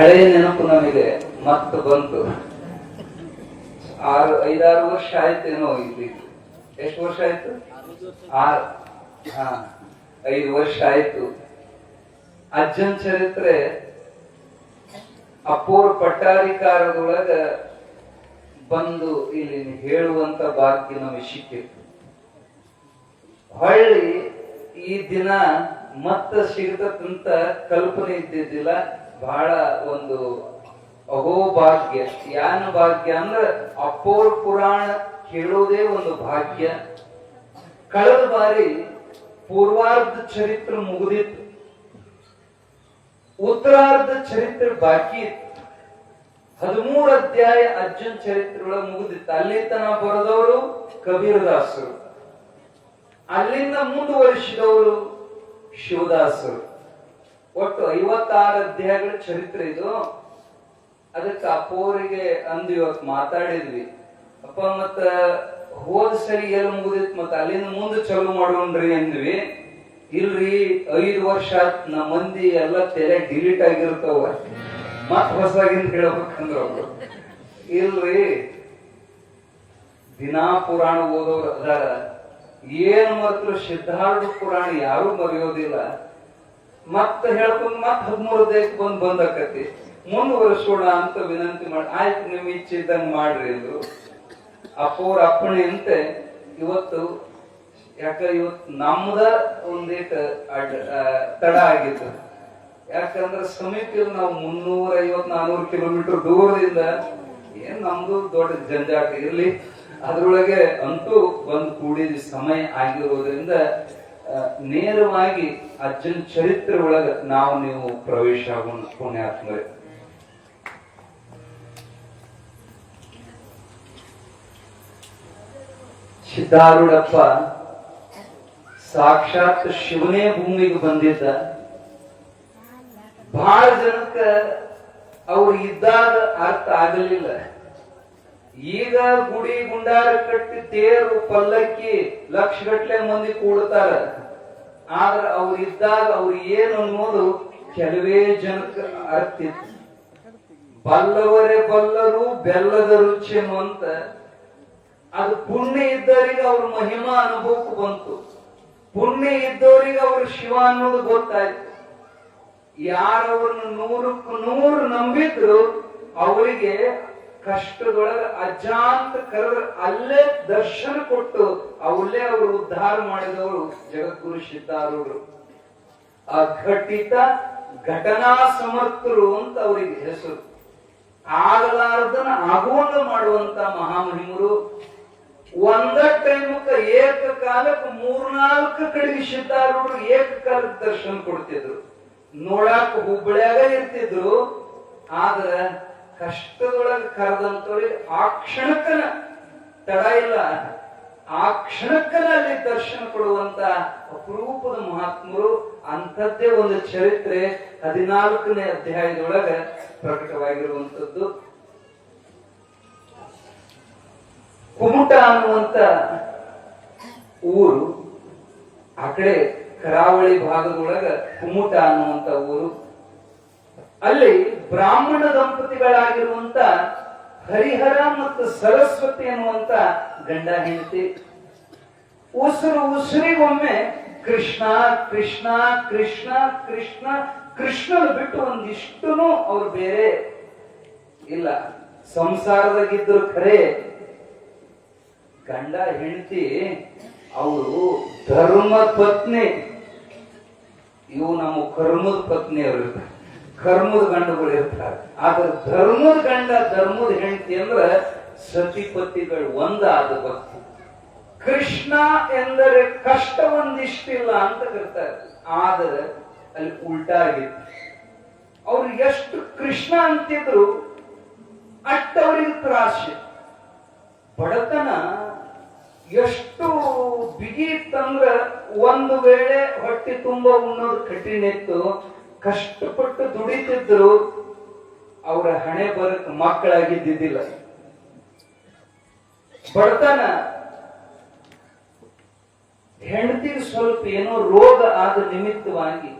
ಹಳೆಯ ನೆನಪು ನಮಗೆ ಮತ್ತೆ ಬಂತು. 5-6 ವರ್ಷ ಆಯ್ತೇನೋ ಇಲ್ಲಿ. ಎಷ್ಟು ವರ್ಷ ಆಯ್ತು? 5 ವರ್ಷ ಆಯ್ತು. ಅಜ್ಜನ್ ಚರಿತ್ರೆ ಅಪೂರ್ವ ಪಟ್ಟಾಧಿಕಾರದೊಳಗ ಬಂದು ಇಲ್ಲಿ ಹೇಳುವಂತ ಭಾಗ್ಯ ನಮಗೆ ಸಿಕ್ಕಿತ್ತು. ಹೊಳ್ಳಿ ಈ ದಿನ ಮತ್ತ ಸಿಗತಕ್ಕಂತ ಕಲ್ಪನೆ ಇದ್ದಿದ್ದಿಲ್ಲ. ಬಹಳ ಒಂದು ಅಹೋಭಾಗ್ಯ. ಯಾನ ಭಾಗ್ಯ ಅಂದ್ರ ಅಪೂರ್ವ ಪುರಾಣ ಕೇಳೋದೇ ಒಂದು ಭಾಗ್ಯ. ಕಳೆದ ಬಾರಿ ಪೂರ್ವಾರ್ಧ ಚರಿತ್ರೆ ಮುಗಿದಿತ್ತು, ಉತ್ತರಾರ್ಧ ಚರಿತ್ರೆ ಬಾಕಿ ಇತ್ತು. 13 ಅಧ್ಯಾಯ ಅರ್ಜುನ್ ಚರಿತ್ರೆ ಒಳಗೆ ಮುಗಿದಿತ್ತು. ಅಲ್ಲಿ ತನ ಬರೆದವರು ಕಬೀರದಾಸರು, ಅಲ್ಲಿಂದ ಮುಂದುವರಿಸಿದವರು ಶಿವದಾಸರು. ಒಟ್ಟು 56 ಅಧ್ಯಾಯಗಳ ಚರಿತ್ರೆ ಇದು. ಅದಕ್ಕೆ ಅಪ್ಪೋರಿಗೆ ಅಂದು ಇವತ್ತು ಮಾತಾಡಿದ್ವಿ. ಅಪ್ಪ ಮತ್ತ ಹೋದ ಸರಿ ಎಲ್ಲಿ ಮುಗಿದಿತ್ತು, ಮತ್ತ ಅಲ್ಲಿಂದ ಮುಂದೆ ಚಲೋ ಮಾಡೋಣ್ರಿ ಅಂದ್ವಿ. ಇಲ್ರಿ 5 ವರ್ಷ ನಮ್ಮ ಮಂದಿ ಎಲ್ಲ ತಲೆ ಡಿಲೀಟ್ ಆಗಿರ್ತಾವ, ಮತ್ ಹೊಸಾಗಿಂದ ಹೇಳ್ಬೇಕಂದ್ರ ಅವ್ರು ಇಲ್ರಿ ದಿನಾ ಪುರಾಣ ಓದೋರು ಅದಾರ. ಏನ್ ಮಾತ್ರ ಸಿದ್ಧಾರ್ಥ ಪುರಾಣ ಯಾರು ಮರೆಯೋದಿಲ್ಲ. ಮತ್ತ ಹೇಳ್ಕೊಂಡ್ ಮತ್ 13 ಅಧ್ಯಾಯಕ್ಕೆ ಬಂದಾಕತಿ, ಮುಂದುವರಿಸೋಣ ಅಂತ ವಿನಂತಿ ಮಾಡಿ. ಆಯ್ತು, ನಿಮ್ ಇಚ್ಛೆ ಇದ್ದಂಗ ಮಾಡ್ರಿ ಅಂದ್ರು. ಅಪ್ಪವ್ರ ಅಪ್ಪಣೆ ಅಂತೆ ಇವತ್ತು. ಯಾಕ ಇವತ್ತು ನಮ್ದ ಒಂದೇಟ ತಡ ಆಗಿತ್ತು. ಯಾಕಂದ್ರೆ ಸಮೀಪ ನಾವು 350-400 ಕಿಲೋಮೀಟರ್ ದೂರದಿಂದ ಏನ್ ನಮ್ದು ದೊಡ್ಡ ಜಂಜಾಟ ಇರ್ಲಿ, ಅದ್ರೊಳಗೆ ಅಂತೂ ಬಂದು ಕೂಡಿದ ಸಮಯ ಆಗಿರೋದ್ರಿಂದ ನೇರವಾಗಿ ಅಜ್ಜನ್ ಚರಿತ್ರೆ ಒಳಗ ನಾವು ನೀವು ಪ್ರವೇಶ ಆಗೋಣ. ಪುಣ್ಯಾತ್ಮರೇ, ಸಿದ್ಧಾರೂಢಪ್ಪ ಸಾಕ್ಷಾತ್ ಶಿವನೇ ಭೂಮಿಗೆ ಬಂದಿದ್ದ. ಬಹಳ ಜನಕ್ಕ ಅವ್ರು ಇದ್ದಾಗ ಅರ್ಥ ಆಗಲಿಲ್ಲ. ಈಗ ಗುಡಿ ಗುಂಡಾರ ಕಟ್ಟಿ ತೇರು ಪಲ್ಲಕ್ಕಿ ಲಕ್ಷಗಟ್ಲೆ ಮಂದಿ ಕೂಡ್ತಾರ. ಆದ್ರ ಅವ್ರು ಇದ್ದಾಗ ಅವ್ರು ಏನು ಅನ್ನೋದು ಕೆಲವೇ ಜನಕ್ಕೆ ಅರ್ಥ ಇತ್ತು. ಬಲ್ಲವರೇ ಬಲ್ಲರು ಬೆಲ್ಲದ ರುಚಿ ಅನ್ನುವಂತ ಅದು ಪುಣ್ಯ ಇದ್ದವರಿಗೆ ಅವ್ರ ಮಹಿಮಾ ಅನುಭವಕ್ಕೆ ಬಂತು. ಪುಣ್ಯ ಇದ್ದವರಿಗೆ ಅವ್ರ ಶಿವ ಅನ್ನೋದು ಗೊತ್ತಾಯ್ತು. ಯಾರವ್ರನ್ನ 100ಕ್ಕೆ 100 ನಂಬಿದ್ರು ಅವರಿಗೆ ಕಷ್ಟದೊಳಗ ಅಜಾಂತ ಕರೆದ್ರೆ ಅಲ್ಲೇ ದರ್ಶನ ಕೊಟ್ಟು ಅವಲ್ಲೇ ಅವರು ಉದ್ಧಾರ ಮಾಡಿದವರು ಜಗದ್ಗುರು ಸಿದ್ಧಾರೂಢರು. ಅಘಟಿತ ಘಟನಾ ಸಮರ್ಥರು ಅಂತ ಅವರಿಗೆ ಹೆಸರು. ಆಗಲಾರದನ್ನ ಆಗುವಂಗ ಮಾಡುವಂತ ಮಹಾಮಹಿಮರು. ಒಂದ ಟೈಮಕ್ಕೆ ಏಕಕಾಲಕ್ಕೆ 3-4 ಕಡೆಗೆ ಸಿದ್ಧಾರೂಢರು ಏಕಕಾಲಕ್ಕೆ ದರ್ಶನ ಕೊಡ್ತಿದ್ರು. ನೋಡಾಕ ಹುಬ್ಬಳ್ಯಾಗ ಇರ್ತಿದ್ರು. ಆದ್ರ ಕಷ್ಟದೊಳಗೆ ಕರೆದಂತವ್ರಿಗೆ ಆ ಕ್ಷಣಕ್ಕನ ತಡ ಇಲ್ಲ, ಆ ಕ್ಷಣಕ್ಕನ ಅಲ್ಲಿ ದರ್ಶನ ಕೊಡುವಂತ ಅಪರೂಪದ ಮಹಾತ್ಮರು. ಅಂಥದ್ದೇ ಒಂದು ಚರಿತ್ರೆ 14ನೇ ಅಧ್ಯಾಯದೊಳಗೆ ಪ್ರಕಟವಾಗಿರುವಂತದ್ದು. ಕುಮುಟ ಅನ್ನುವಂತ ಊರು, ಆ ಕಡೆ ಕರಾವಳಿ ಭಾಗದೊಳಗ ಕುಮುಟ ಅನ್ನುವಂತ ಊರು. ಅಲ್ಲಿ ಬ್ರಾಹ್ಮಣ ದಂಪತಿಗಳಾಗಿರುವಂತ ಹರಿಹರ ಮತ್ತು ಸರಸ್ವತಿ ಅನ್ನುವಂತ ಗಂಡ ಹೆಂಡತಿ. ಉಸಿರಿಗೊಮ್ಮೆ ಕೃಷ್ಣ ಕೃಷ್ಣ ಕೃಷ್ಣ ಕೃಷ್ಣ ಕೃಷ್ಣನ ಬಿಟ್ಟು ಒಂದಿಷ್ಟುನು ಅವ್ರು ಬೇರೆ ಇಲ್ಲ. ಸಂಸಾರದಾಗಿದ್ರು ಖರೆ ಗಂಡ ಹೆಂಡತಿ ಅವರು ಧರ್ಮ ಪತ್ನಿ. ಇವು ನಮ್ಮ ಕರ್ಮದ ಪತ್ನಿ ಅವರು ಇರ್ತಾರೆ, ಕರ್ಮದ ಗಂಡಗಳು ಇರ್ತಾರೆ. ಆದ್ರೆ ಧರ್ಮದ ಗಂಡ ಧರ್ಮದ ಹೆಂಡತಿ ಅಂದ್ರ ಸತಿಪತಿಗಳು ಒಂದಾದ ಭಕ್ತಿ. ಕೃಷ್ಣ ಎಂದರೆ ಕಷ್ಟ ಒಂದಿಷ್ಟಿಲ್ಲ ಅಂತ ಕರ್ತಾರೆ. ಆದ್ರೆ ಅಲ್ಲಿ ಉಲ್ಟಾ ಆಗಿತ್ತು. ಅವ್ರು ಎಷ್ಟು ಕೃಷ್ಣ ಅಂತಿದ್ರು ಅಷ್ಟ ಅವ್ರಿಗೆ ತ್ರಾಸ. ಬಡತನ ಎಷ್ಟು ಬಿಗಿ ಇತ್ತಂದ್ರ ಒಂದು ವೇಳೆ ಹೊಟ್ಟೆ ತುಂಬಾ ಉಣ್ಣೋದು ಕಠಿಣ ಇತ್ತು. ಕಷ್ಟಪಟ್ಟು ದುಡಿತಿದ್ರು. ಅವರ ಹಣೆ ಬರಕ್ ಮಕ್ಕಳಾಗಿದ್ದಿದ್ದಿಲ್ಲ. ಬಡತನ ಹೆಂಡತಿಗೆ ಸ್ವಲ್ಪ ಏನೋ ರೋಗ ಆದ ನಿಮಿತ್ತವಾಗಿ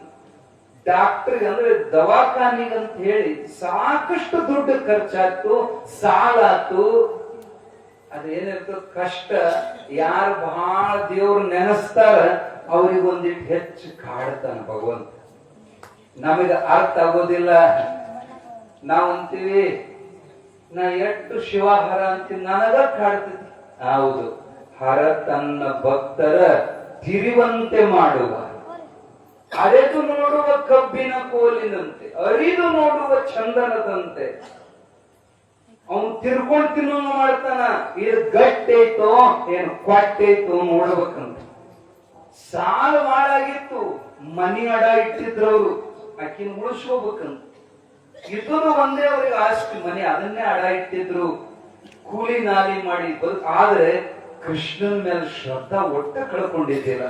ಡಾಕ್ಟರ್ ಅಂದ್ರೆ ದವಾಖಾನಿಗಂತ ಹೇಳಿ ಸಾಕಷ್ಟು ದುಡ್ಡು ಖರ್ಚಾಯ್ತು, ಸಾಲ ಆತು. ಅದೇನಿರ್ತದ ಕಷ್ಟ, ಯಾರು ಬಹಳ ದೇವ್ರು ನೆನೆಸ್ತಾರ ಅವ್ರಿಗೆ ಒಂದಿಟ್ಟು ಹೆಚ್ಚು ಕಾಡ್ತಾನ ಭಗವಂತ. ನಮಗೆ ಅರ್ಥ ಆಗೋದಿಲ್ಲ. ನಾವ್ ಅಂತೀವಿ ನಾ ಎಷ್ಟು ಶಿವಹರ ಅಂತೀವಿ, ನನಗ ಕಾಡ್ತೈತಿ. ಹೌದು, ಹರ ತನ್ನ ಭಕ್ತರ ತಿರುವಂತೆ ಮಾಡುವ, ಅರೆದು ನೋಡುವ ಕಬ್ಬಿನ ಕೋಲಿನಂತೆ, ಅರಿದು ನೋಡುವ ಚಂದನದಂತೆ. ಅವನು ತಿರ್ಕೊಂಡು ತಿನ್ನೋ ಮಾಡ್ತಾನ. ಇದು ಗಟ್ಟೈತೋ ಏನು ಕೊಟ್ಟೈತೋ ನೋಡ್ಬೇಕಂತ. ಸಾಲ ಮಾಡಾಗಿತ್ತು, ಮನಿ ಅಡ ಇಟ್ಟಿದ್ರವ್ರು, ಆಕಿನ ಉಳಿಸ್ಕೋಬೇಕಂತ. ಇದನ್ನು ಒಂದೇ ಅವ್ರಿಗೆ ಆಸ್ತಿ, ಮನೆ ಅದನ್ನೇ ಅಡ ಇಟ್ಟಿದ್ರು, ಕೂಲಿ ನಾಲಿ ಮಾಡಿ. ಆದ್ರೆ ಕೃಷ್ಣನ ಮೇಲೆ ಶ್ರದ್ಧಾ ಒಟ್ಟ ಕಳ್ಕೊಂಡಿದ್ದಿಲ್ಲ.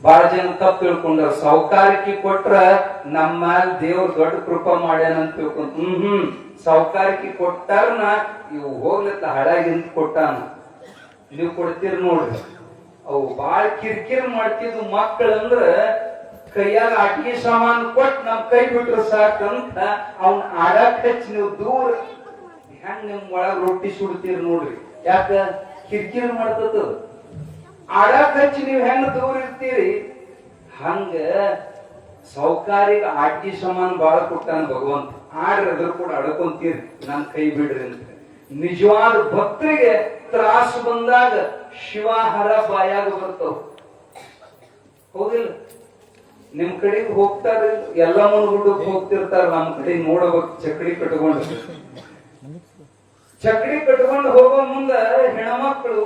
ಬಹಳ ಜನ ತಪ್ಪು ತಿಳ್ಕೊಂಡ್ರ, ಸಾವುಕಾರಿಕೆ ಕೊಟ್ರ ನಮ್ಮ ಮ್ಯಾಲ ದೇವ್ರ ದೊಡ್ಡ ಕೃಪಾ ಮಾಡ್ಯಾನಂತ ತಿಳ್ಕೊಂಡ್. ಸಾವುಕಾರಿಕೆ ಕೊಟ್ಟಾರನ ಇವು ಹೋಗ್ಲತ್ತ ಹಡಾಗಿಂತ ಕೊಟ್ಟಾನ. ನೀವು ಕೊಡ್ತೀರಿ ನೋಡ್ರಿ. ಅವು ಬಾಳ ಕಿರಿಕಿರಿ ಮಾಡ್ತಿದ್ವು ಮಕ್ಕಳಂದ್ರ, ಕೈಯಾಗ ಆಟಿಕೆ ಸಾಮಾನು ಕೊಟ್ಟು ನಮ್ ಕೈ ಬಿಟ್ರು ಸಾಕಂತ ಅವ್ನ ಆಡಕ್ ಹಚ್ಚಿ ನೀವು ದೂರ ಹೆಂಗ್ ನಿಮ್ ಒಳಗ ರೊಟ್ಟಿ ಸುಡ್ತೀರಿ ನೋಡ್ರಿ. ಯಾಕ ಕಿರಿಕಿರಿ ಮಾಡ್ತದ. ಆಡಕ್ ಹಚ್ಚಿ ನೀವ್ ಹೆಂಗ್ ದೂರ ಇರ್ತೀರಿ, ಹಂಗ ಸೌಕಾರಿಗೆ ಆಟಿಕೆ ಸಾಮಾನು ಬಾಳ ಕೊಟ್ಟಾನ ಭಗವಂತ. ಆಡ್ರಿ ಅದ್ರ ಕೂಡ ಅಡ್ಕೊಂತೀರಿ, ನನ್ ಕೈ ಬಿಡ್ರಿ ಅಂತ. ನಿಜವಾದ ಭಕ್ತರಿಗೆ ತ್ರಾಸ ಬಂದಾಗ ಶಿವಾಹಾರ ಬಾಯಾಗ ಬರ್ತಾವ. ಹೋಗಿಲ್ಲ, ನಿಮ್ ಕಡೆಗೆ ಹೋಗ್ತಾರ, ಎಲ್ಲ ಗುಡ್ಡಕ್ಕೆ ಹೋಗ್ತಿರ್ತಾರ. ನಮ್ ಕಡೆ ನೋಡಬೇಕು, ಚಕಡಿ ಕಟ್ಕೊಂಡು ಹೋಗೋ ಮುಂದ ಹೆಣ್ಮಕ್ಳು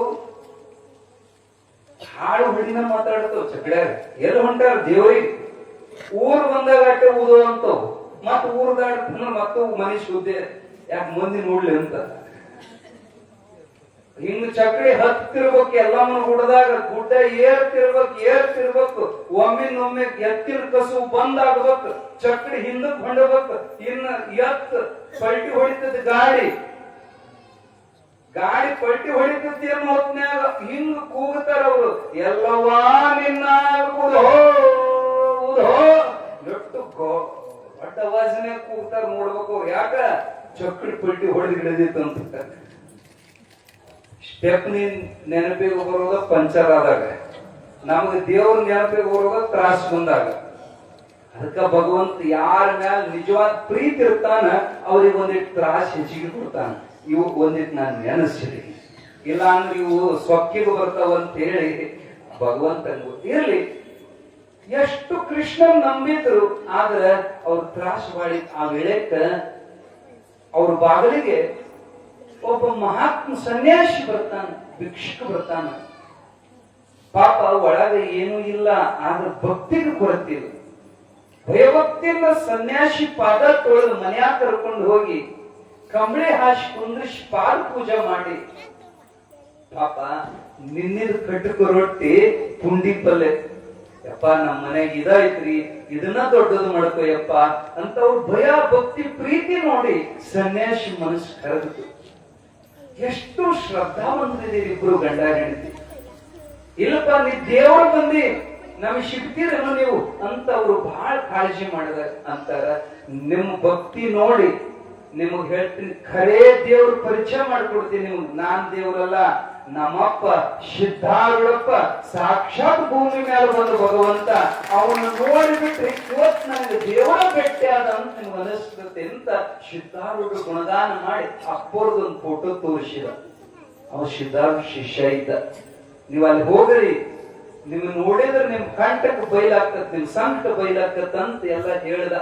ಹಾಳು ಹುಡಿನ ಮಾತಾಡ್ತಾವ. ಚಕಡ್ಯಾಗ ಎಲ್ಲಿ ಹೊಂಟಾರ ದೇವ್ರಿಗೆ. ಊರ್ ಬಂದಾಗ ಅಟ್ಟೆ ಊದೋ ಅಂತವ್, ಮತ್ ಊರ್ ದಾಡ್ತಾನ ಮತ್ತು ಮನೆ ಶುದ್ಧ ಯಾಕೆ ಮಂದಿ ನೋಡ್ಲಿ ಅಂತ. ಹಿಂಗ ಚಕಡಿ ಹತ್ತಿರ್ಬೇಕು, ಎಲ್ಲಮ್ಮನ ಹುಡ್ದಾಗ ಗುಡ್ಡ ಏರ್ತಿರ್ಬೇಕು. ಒಮ್ಮಿನೊಮ್ಮೆ ಎತ್ತಿನ ಕಸು ಬಂದ್ ಆಗ್ಬೇಕು, ಚಕಡಿ ಹಿಂದಕ್ ಹೊಂಡಬೇಕು. ಇನ್ನ ಪಲ್ಟಿ ಹೊಡಿತದ ಗಾಡಿ ಪಲ್ಟಿ ಹೊಡಿತತಿ ಅನ್ನೋ ಹೊತ್ನ್ಯಾಗ ಹಿಂಗ ಕೂಗುತ್ತಾರ ಅವರು. ಎಲ್ಲವಾ ನಿನ್ನ ಎಷ್ಟು ದೊಡ್ಡ ವಾಸನೆ ಕೂಗ್ತಾರ ನೋಡ್ಬೇಕು ಅವ್ರು. ಯಾಕ ಚಕ್ಕಡಿ ಪಲ್ಟಿ ಹೊಡೆದು ಹಿಡಿದಿತ್ತಂತ. ಸ್ಟೆಪ್ನಿ ನೆನಪಿಗೆ ಬರೋದ ಪಂಚರ್ ಆದಾಗ, ನಮಗೆ ದೇವ್ರ ನೆನಪಿಗೆ ಬರೋದ ತ್ರಾಸ ಬಂದಾಗ. ಅದಕ್ಕ ಭಗವಂತ ಯಾರ ಮ್ಯಾಲ ನಿಜವಾದ ಪ್ರೀತಿ ಇರ್ತಾನ ಅವ್ರಿಗೆ ಒಂದಿಟ್ಟು ತ್ರಾಸ ಹೆಚ್ಚಿಗೆ ಕೊಡ್ತಾನ. ಇವು ಒಂದಿಟ್ಟು ನಾನು ನೆನೆಸಿರಿ, ಇಲ್ಲ ಅಂದ್ರೆ ಇವು ಸೊಕ್ಕಿಗೆ ಬರ್ತಾವಂತ ಹೇಳಿ ಭಗವಂತ ಇರ್ಲಿ. ಎಷ್ಟು ಕೃಷ್ಣನ್ ನಂಬಿದ್ರು, ಆದ್ರೆ ಅವ್ರ ತ್ರಾಸ ಮಾಡಿ ಆ ವೇಳೆಕ್ಕ ಅವ್ರ ಬಾಗಿಲಿಗೆ ಒಬ್ಬ ಮಹಾತ್ಮ ಸನ್ಯಾಸಿ ಬರ್ತಾನ, ಭಿಕ್ಷುಕ ಬರ್ತಾನ. ಪಾಪ ಒಳಗ ಏನೂ ಇಲ್ಲ, ಆದ್ರೆ ಭಕ್ತಿಗೆ ಕೊರತಿಲ್ಲ. ಭಯಭಕ್ತಿಯಿಂದ ಸನ್ಯಾಸಿ ಪಾದ ತೊಳೆದು ಮನ್ಯಾಗ ಕರ್ಕೊಂಡು ಹೋಗಿ ಕಂಬಳಿ ಹಾಸಿ ಕುಂದ್ರಿಸಿ ಪಾದ ಪೂಜೆ ಮಾಡಿ, ಪಾಪ ನಿನ್ನಿದ ಕಟ್ಟಕ ರೊಟ್ಟಿ ಪುಂಡಿ ಪಲ್ಲೆ, ಯಪ್ಪ ನಮ್ಮ ಮನೆಗೆ ಇದೈತ್ರಿ, ಇದನ್ನ ದೊಡ್ಡದು ಮಾಡ್ಕೋ ಯಪ್ಪ ಅಂತ ಅವ್ರು ಭಯ ಭಕ್ತಿ ಪ್ರೀತಿ ನೋಡಿ ಸನ್ಯಾಸಿ ಮನಸ್ಸು ಕರೆದು. ಎಷ್ಟು ಶ್ರದ್ಧಾವಂತರಿದ್ದೀರಿ ಇಬ್ರು ಗಂಡ ಹೆಂಡತಿ. ಇಲ್ಲಪ್ಪ ನೀ ದೇವ್ರ ಬಂದಿ ನಮಗೆ ಸಿಗ್ತೀರೇನು ನೀವು ಅಂತ ಅವ್ರು ಬಹಳ ಕಾಳಜಿ ಮಾಡಿದ ಅಂತಾರ. ನಿಮ್ ಭಕ್ತಿ ನೋಡಿ ನಿಮಗ್ ಹೇಳ್ತೀನಿ, ಖರೇ ದೇವ್ರ ಪರಿಚಯ ಮಾಡ್ಕೊಡ್ತೀನಿ ನಿಮ್ಗೆ. ನಾನ್ ದೇವ್ರಲ್ಲ, ನಮ್ಮಪ್ಪ ಸಿದ್ಧಾರೂಢಪ್ಪ ಸಾಕ್ಷಾತ್ ಭೂಮಿ ಮೇಲೆ ಬಂದು ಭಗವಂತ. ಅವನು ನೋಡಿಬಿಟ್ರೆ ಇವತ್ತು ನನಗೆ ದೇವರ ಭೇಟಿ ಆದ ಅಂತ ನಿಮ್ಗೆ ಅನಿಸ್ತದೆ ಅಂತ ಸಿದ್ಧಾರೂಢ ಗುಣಗಾನ ಮಾಡಿ ಅಪ್ಪವ್ರದೊಂದು ಫೋಟೋ ತೋರಿಸಿದ. ಅವ ಸಿದ್ಧಾರೂಢ ಶಿಷ್ಯ ಇದ್ದ. ನೀವ್ ಅಲ್ಲಿ ಹೋಗ್ರಿ, ನಿಮ್ ನೋಡಿದ್ರೆ ನಿಮ್ ಕಂಠಕ್ಕೆ ಬಯಲಾಗ್ತತ್, ನಿಮ್ ಸಂಕಟ ಬಯಲಾಗ್ತತ್ ಅಂತ ಎಲ್ಲ ಹೇಳ್ದ.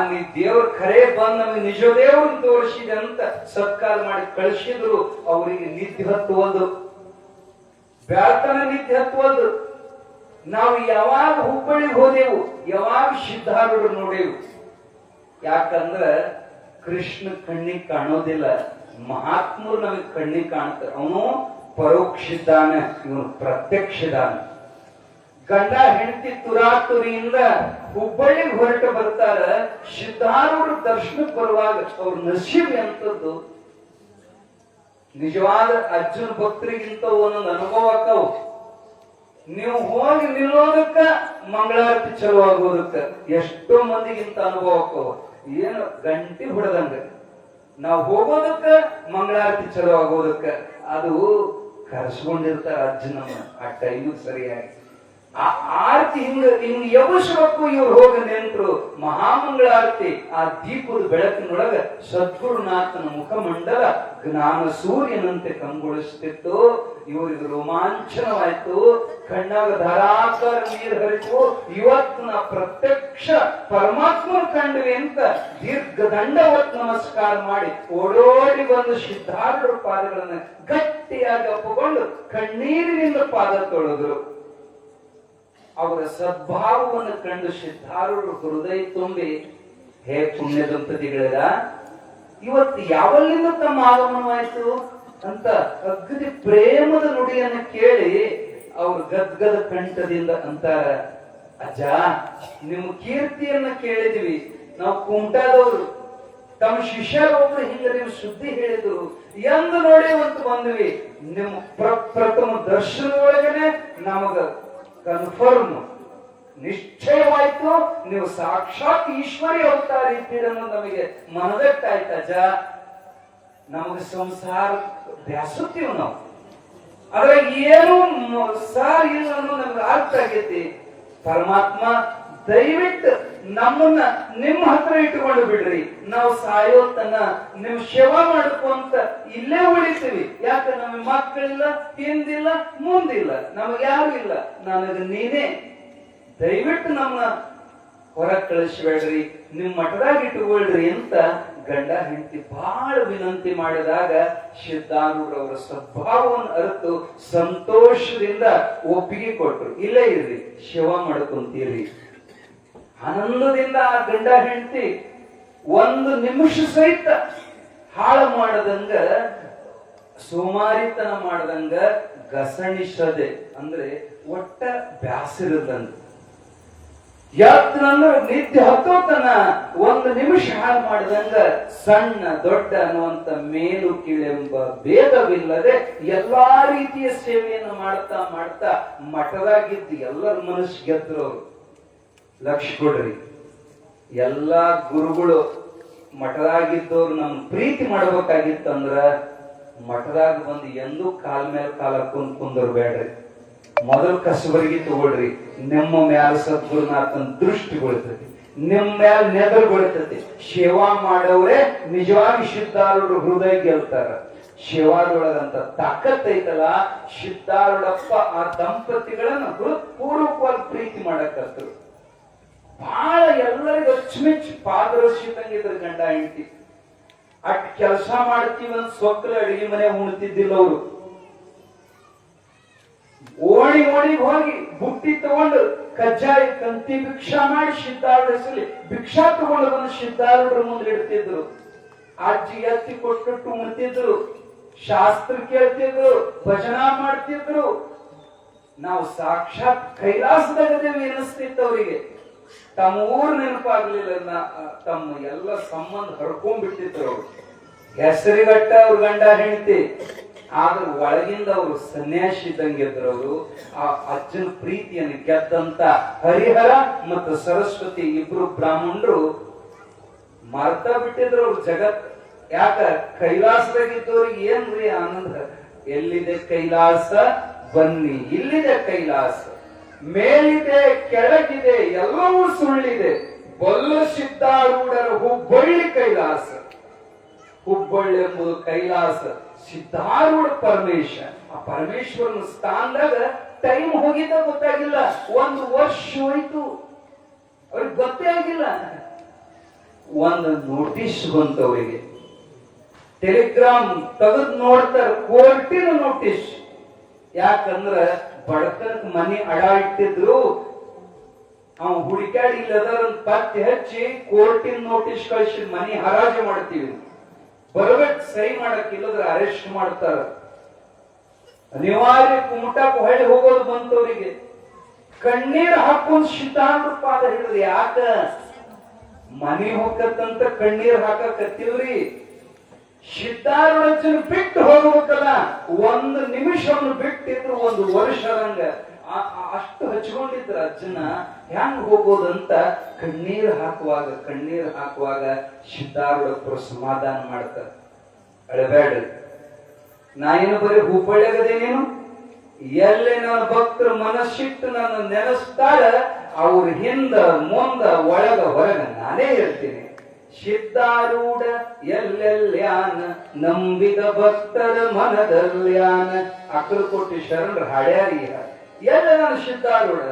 ನೀ ದೇವ್ರ ಖರೇ ಬಂದ್ ನಮಗೆ ನಿಜ ದೇವ್ರನ್ನ ತೋರಿಸಿದೆ ಅಂತ ಸತ್ಕಾರ ಮಾಡಿ ಕಳಿಸಿದ್ರು. ಅವರಿಗೆ ನಿದ್ದೆ ಹತ್ತುವುದು, ಬ್ಯಾಳ್ತನ ನಿದ್ದೆ ಹತ್ತುವುದು. ನಾವು ಯಾವಾಗ ಹುಬ್ಬಳ್ಳಿಗೆ ಹೋದೆವು, ಯಾವಾಗ ಸಿದ್ಧಾರೂಢ ನೋಡೇವು. ಯಾಕಂದ್ರ ಕೃಷ್ಣ ಕಣ್ಣಿಗೆ ಕಾಣೋದಿಲ್ಲ, ಮಹಾತ್ಮರು ನಮಗೆ ಕಣ್ಣಿಗೆ ಕಾಣ್ತಾರೆ. ಅವನು ಪರೋಕ್ಷಿದ್ದಾನೆ, ಇವನು ಪ್ರತ್ಯಕ್ಷದಾನ. ಗಂಡ ಹೆಂಡತಿ ತುರಾತುರಿಯಿಂದ ಹುಬ್ಬಳ್ಳಿಗೆ ಹೊರಟು ಬರ್ತಾರ. ಸಿದ್ಧಾರೂಢ ದರ್ಶನಕ್ಕೆ ಬರುವಾಗ ಅವ್ರ ನಸೀಬ್ ಎಂತದ್ದು. ನಿಜವಾದ ಅರ್ಜುನ ಭಕ್ತರಿಗಿಂತ ಒಂದೊಂದು ಅನುಭವ ಆಕ್ಕವು. ನೀವು ಹೋಗಿ ನಿಲ್ಲೋದಕ್ಕ ಮಂಗಳಾರತಿ ಚಲೋ ಆಗೋದಕ್ಕ ಎಷ್ಟೋ ಮಂದಿಗಿಂತ ಅನುಭವಕ್ಕ ಏನು ಗಂಟಿ ಹೊಡೆದಂಗ ನಾವು ಹೋಗೋದಕ್ಕ ಮಂಗಳಾರತಿ ಚಲೋ ಆಗೋದಕ್ಕ ಅದು ಕರ್ಸ್ಕೊಂಡಿರ್ತಾರ ಅಜ್ಜ ನಮ್ಮ ಆ ಟೈಮ್ ಸರಿಯಾಗಿ ಆ ಆರತಿ ಹಿಂಗ ಎವಸ್ಬೇಕು ಇವ್ರು ಹೋಗ ನೆಂಟ್ರು ಮಹಾಮಂಗಳಾರತಿ ಆ ದೀಪದ ಬೆಳಕಿನೊಳಗ ಸದ್ಗುರುನಾಥನ ಮುಖಮಂಡಲ ಜ್ಞಾನ ಸೂರ್ಯನಂತೆ ಕಂಗೊಳಿಸ್ತಿತ್ತು. ಇವರಿಗೆ ರೋಮಾಂಚನವಾಯ್ತು, ಕಣ್ಣಾಗ ಧಾರಾಕಾರ ನೀರು ಹರಿತು. ಇವತ್ತು ನಾ ಪ್ರತ್ಯಕ್ಷ ಪರಮಾತ್ಮನ ಕಂಡ್ವಿ ಅಂತ ದೀರ್ಘ ದಂಡವತ್ ನಮಸ್ಕಾರ ಮಾಡಿ ಓಡೋಡಿ ಬಂದು ಸಿದ್ಧಾರೂಢರ ಪಾದಗಳನ್ನ ಗಟ್ಟಿಯಾಗಿ ಅಪ್ಪಕೊಂಡು ಕಣ್ಣೀರಿನಿಂದ ಪಾದ ತೊಳೆದ್ರು. ಅವರ ಸದ್ಭಾವವನ್ನು ಕಂಡು ಸಿದ್ಧಾರೂಢರು ಹೃದಯ ತುಂಬಿ, ಹೇ ಪುಣ್ಯ ದಂಪತಿಗಳ, ಇವತ್ತು ಯಾವಲ್ಲಿಂದ ತಮ್ಮ ಆಗಮನವಾಯಿತು ಅಂತ ಅಗ್ದಿ ಪ್ರೇಮದ ನುಡಿಯನ್ನು ಕೇಳಿ ಅವರು ಗದ್ಗದ ಕಂಠದಿಂದ ಅಂತಾರ, ಅಜ್ಜ ನಿಮ್ಮ ಕೀರ್ತಿಯನ್ನ ಕೇಳಿದ್ವಿ, ನಾವು ಕುಮಟಾದವರು, ತಮ್ಮ ಶಿಷ್ಯರೊಬ್ರು ಹಿಂಗ ನೀವು ಸುದ್ದಿ ಹೇಳಿದ್ರು ಎಂದು ನೋಡಿ ಇವತ್ತು ಬಂದ್ವಿ. ನಿಮ್ಮ ಪ್ರಥಮ ದರ್ಶನದೊಳಗನೆ ನಮಗ ಕನ್ಫರ್ಮ್ ನಿಶ್ಚಯವಾಯ್ತು, ನೀವು ಸಾಕ್ಷಾತ್ ಈಶ್ವರಿ ಅವತಾರ ಇದ್ದೀರನ್ನು ನಮಗೆ ಮನದಟ್ಟಾಯ್ತು. ಅಜ್ಜ ನಮಗೆ ಸಂಸಾರ ಬ್ಯಾಸುತ್ತೀವಿ ನಾವು, ಆದ್ರೆ ಏನು ಸಾರ್ ಇಲ್ಲ ಅನ್ನೋ ನಮ್ಗೆ ಅರ್ಥ ಆಗೈತಿ. ಪರಮಾತ್ಮ ದಯವಿಟ್ಟು ನಮ್ಮನ್ನ ನಿಮ್ಮ ಹತ್ರ ಇಟ್ಟುಕೊಂಡು ಬಿಡ್ರಿ, ನಾವು ಸಾಯೋತನ ನಿಮ್ ಸೇವಾ ಮಾಡ್ಕೊಂತ ಇಲ್ಲೇ ಉಳಿತೀವಿ. ಯಾಕೆ ನಮಗೆ ಮಕ್ಕಳಿಲ್ಲ, ಹಿಂದಿಲ್ಲ, ಮುಂದಿಲ್ಲ, ನಮಗ್ ಯಾರು ಇಲ್ಲ, ನನಗ ನೀನೇ. ದಯವಿಟ್ಟು ನಮ್ಮನ್ನ ಹೊರಗೆ ಕಳಿಸ್ಬೇಡ್ರಿ, ನಿಮ್ ಮಠದಾಗ ಇಟ್ಟುಕೊಳ್ರಿ ಅಂತ ಗಂಡ ಹೆಂಡತಿ ಬಹಳ ವಿನಂತಿ ಮಾಡಿದಾಗ ಸಿದ್ಧಾರೂಢರವರ ಸದ್ಭಾವವನ್ನು ಅರಿತು ಸಂತೋಷದಿಂದ ಒಪ್ಪಿಗೆ ಕೊಟ್ರು. ಇಲ್ಲೇ ಇರ್ರಿ, ಸೇವಾ ಮಾಡ್ಕೊಂತೀರಿ. ಆನಂದದಿಂದ ಆ ಗಂಡ ಹೆಂಡತಿ ಒಂದು ನಿಮಿಷ ಸಹಿತ ಹಾಳು ಮಾಡದಂಗ, ಸೋಮಾರಿತನ ಮಾಡದಂಗ, ಗಸಣಿಸದೆ ಅಂದ್ರೆ ಒಟ್ಟ ಬ್ಯಾಸಿರದಂಗ, ಯಾತ್ರಂದ್ರೆ ನಿತ್ಯ ಹತ್ತೋತನ ಒಂದು ನಿಮಿಷ ಹಾಳು ಮಾಡಿದಂಗ, ಸಣ್ಣ ದೊಡ್ಡ ಅನ್ನುವಂತ ಮೇಲು ಕೀಳೆಂಬ ಭೇದವಿಲ್ಲದೆ ಎಲ್ಲಾ ರೀತಿಯ ಸೇವೆಯನ್ನು ಮಾಡ್ತಾ ಮಾಡ್ತಾ ಮಠದಾಗಿದ್ದು ಎಲ್ಲರ ಮನಸ್ಸು ಗೆದ್ರು. ಅವರು ಲಕ್ಷ ಕೊಡ್ರಿ, ಎಲ್ಲಾ ಗುರುಗಳು ಮಠದಾಗಿದ್ದವ್ರು ನಮ್ ಪ್ರೀತಿ ಮಾಡ್ಬೇಕಾಗಿತ್ತಂದ್ರ ಮಠದಾಗ ಬಂದು ಎಂದೂ ಕಾಲ್ ಮೇಲೆ ಕಾಲ ಹಾಕೊಂಡ್ ಕುಂದರ್ಬೇಡ್ರಿ. ಮೊದಲು ಕಸಬರಿಗೆ ತಗೊಳ್ರಿ, ನಿಮ್ಮ ಮ್ಯಾಲ ಸದ್ಗುರುನಾಥನ ದೃಷ್ಟಿ ಬೀಳ್ತತಿ, ನಿಮ್ಮ ಮ್ಯಾಲ ನೆದರ್ ಬೀಳ್ತತಿ. ಸೇವಾ ಮಾಡವ್ರೆ ನಿಜವಾಗಿ ಸಿದ್ಧಾರೂಢರು ಹೃದಯ ಗೆಲ್ತಾರ. ಸೇವಾದೊಳಗಂತ ತಾಕತ್ ಐತಲ್ಲ, ಸಿದ್ಧಾರೂಢಪ್ಪ ಆ ದಂಪತಿಗಳನ್ನ ಹೃತ್ಪೂರ್ವಕವಾಗಿ ಪ್ರೀತಿ ಮಾಡಕತ್ತರು. ಬಹಳ ಎಲ್ಲರಿಗೂ ಅಚ್ಚುಮೆಚ್ಚು ಪಾದರಕ್ಷಿತಂಗಿದ್ರು ಗಂಡ ಹೆಂಡತಿ. ಅಟ್ ಕೆಲಸ ಮಾಡ್ತೀವಿ ಅಂತ ಸೊಕ್ಕಲ ಅಡಿಗೆ ಮನೆ ಉಣ್ತಿದ್ದಿಲ್ಲ ಅವರು. ಓಣಿ ಓಣಿಗೆ ಹೋಗಿ ಬುಟ್ಟಿ ತಗೊಂಡು ಕಜ್ಜಾಯ ಕಂತಿ ಭಿಕ್ಷಾ ಮಾಡಿ ಸಿದ್ಧಾರೂಢ ಹೆಸರಲ್ಲಿ ಭಿಕ್ಷಾ ತಗೊಂಡು ಬಂದು ಸಿದ್ಧಾರೂಢರ ಮುಂದೆ ಇಡ್ತಿದ್ರು. ಅಜ್ಜಿ ಎತ್ತಿ ಕೊಟ್ಟು ಉಣ್ತಿದ್ರು, ಶಾಸ್ತ್ರ ಕೇಳ್ತಿದ್ರು, ಭಜನಾ ಮಾಡ್ತಿದ್ರು. ನಾವು ಸಾಕ್ಷಾತ್ ಕೈಲಾಸದಾಗದೇವಿ ಎನಿಸ್ತಿತ್ತು ಅವರಿಗೆ. ತಮ್ಮ ಊರು ನೆನಪಾಗ್ಲಿಲ್ಲ, ತಮ್ಮ ಎಲ್ಲ ಸಂಬಂಧ ಹರ್ಕೊಂಡ್ಬಿಟ್ಟಿದ್ರು ಅವರು. ಹೆಸರಿಗಟ್ಟ ಅವ್ರ ಗಂಡ ಹೆಂಡತಿ, ಆದ್ರ ಒಳಗಿಂದ ಅವರು ಸನ್ಯಾಸಿ ಇದ್ದಂಗಿದ್ರು. ಅವರು ಆ ಅಜ್ಜನ ಪ್ರೀತಿಯನ್ನು ಗೆದ್ದಂತ ಹರಿಹರ ಮತ್ತು ಸರಸ್ವತಿ ಇಬ್ರು ಬ್ರಾಹ್ಮಣರು ಮರ್ತ ಬಿಟ್ಟಿದ್ರು ಅವ್ರ ಜಗತ್. ಯಾಕ ಕೈಲಾಸದಾಗಿದ್ದವ್ರಿಗೆ ಏನ್ರಿ ಆನಂದ, ಎಲ್ಲಿದೆ ಕೈಲಾಸ ಬನ್ನಿ, ಇಲ್ಲಿದೆ ಕೈಲಾಸ, ಮೇಲಿದೆ ಕೆಳಗಿದೆ ಎಲ್ಲವೂ ಸುಳ್ಳಿದೆ, ಬಲ್ಲ ಸಿದ್ಧಾರೂಢರ ಹುಬ್ಬಳ್ಳಿ ಕೈಲಾಸ. ಹುಬ್ಬಳ್ಳಿ ಎಂಬುದು ಕೈಲಾಸ, ಸಿದ್ಧಾರೂಢ ಪರಮೇಶ. ಆ ಪರಮೇಶ್ವರನ ಸ್ಥಾನದಾಗ ಟೈಮ್ ಹೋಗಿದ್ದ ಗೊತ್ತಾಗಿಲ್ಲ, 1 ವರ್ಷ ಹೋಯ್ತು, ಅವ್ರಿಗೆ ಗೊತ್ತೇ ಆಗಿಲ್ಲ. ಒಂದು ನೋಟಿಸ್ ಬಂತು ಅವರಿಗೆ, ಟೆಲಿಗ್ರಾಮ್ ತೆಗೆದು ನೋಡ್ತಾರೆ, ಕೋರ್ಟಿನ ನೋಟಿಸ್. ಯಾಕಂದ್ರ ಬಡತನಕ್ ಮನಿ ಅಡ ಇಟ್ಟಿದ್ರು, ಅವ್ ಹುಡುಕಾಡಿ ಇಲ್ಲದಾರ ಪತ್ತೆ ಹಚ್ಚಿ ಕೋರ್ಟಿನ ನೋಟಿಸ್ ಕಳಿಸಿ ಮನಿ ಹರಾಜು ಮಾಡ್ತೀವಿ, ಬರ್ಬೇಕು ಸಹಿ ಮಾಡಕ್, ಇಲ್ಲದ್ರ ಅರೆಸ್ಟ್ ಮಾಡ್ತಾರ. ಅನಿವಾರ್ಯ ಕುಮಟಾಕ್ ಹೊಳ್ಳಿ ಹೋಗೋದು ಬಂತವರಿಗೆ. ಕಣ್ಣೀರ್ ಹಾಕೊಂಡ್ ಸಿದ್ಧಾರೂಢ ಪಾದ ಹಿಡಿದ್ರಿ. ಯಾಕ ಮನಿ ಹೋಗತ್ತಂತ ಕಣ್ಣೀರ್ ಹಾಕಕತ್ತಿವ್ರಿ. ಸಿದ್ಧಾರೂಢನ ಬಿಟ್ಟು ಹೋಗ್ಬೇಕಲ್ಲ, 1 ನಿಮಿಷವನ್ನು ಬಿಟ್ಟಿದ್ರು 1 ವರ್ಷದಂಗ. ಅಷ್ಟು ಹಚ್ಕೊಂಡಿದ್ರ ಅಜ್ಜನ ಹೆಂಗ್ ಹೋಗೋದಂತ ಕಣ್ಣೀರು ಹಾಕುವಾಗ ಸಿದ್ಧಾರೂಢಪ್ಪರು ಸಮಾಧಾನ ಮಾಡ್ತಾರ. ಅಳಬೇಡ್ರಿ, ನಾ ಏನು ಬರೀ ಹುಬ್ಬಳ್ಳಿಯಾಗದೇನೇನು, ಎಲ್ಲಿ ನನ್ನ ಭಕ್ತರು ಮನಸ್ಸಿಟ್ಟು ನನ್ನ ನೆನೆಸ್ತಾರ ಅವ್ರ ಹಿಂದ ಮುಂದ ಒಳಗ ಹೊರಗ ನಾನೇ ಹೇಳ್ತೀನಿ. ಸಿದ್ಧಾರೂಢ ಎಲ್ಲೆಲ್ಯಾನ ನಂಬಿದ ಭಕ್ತರ ಮನದಲ್ಯಾನ. ಅಕ್ಕಲಕೋಟೆ ಶರಣರು ಹಾಡ್ಯಾರಿ ಎಲ್ಲ ನಾನು ಸಿದ್ಧಾರೂಢ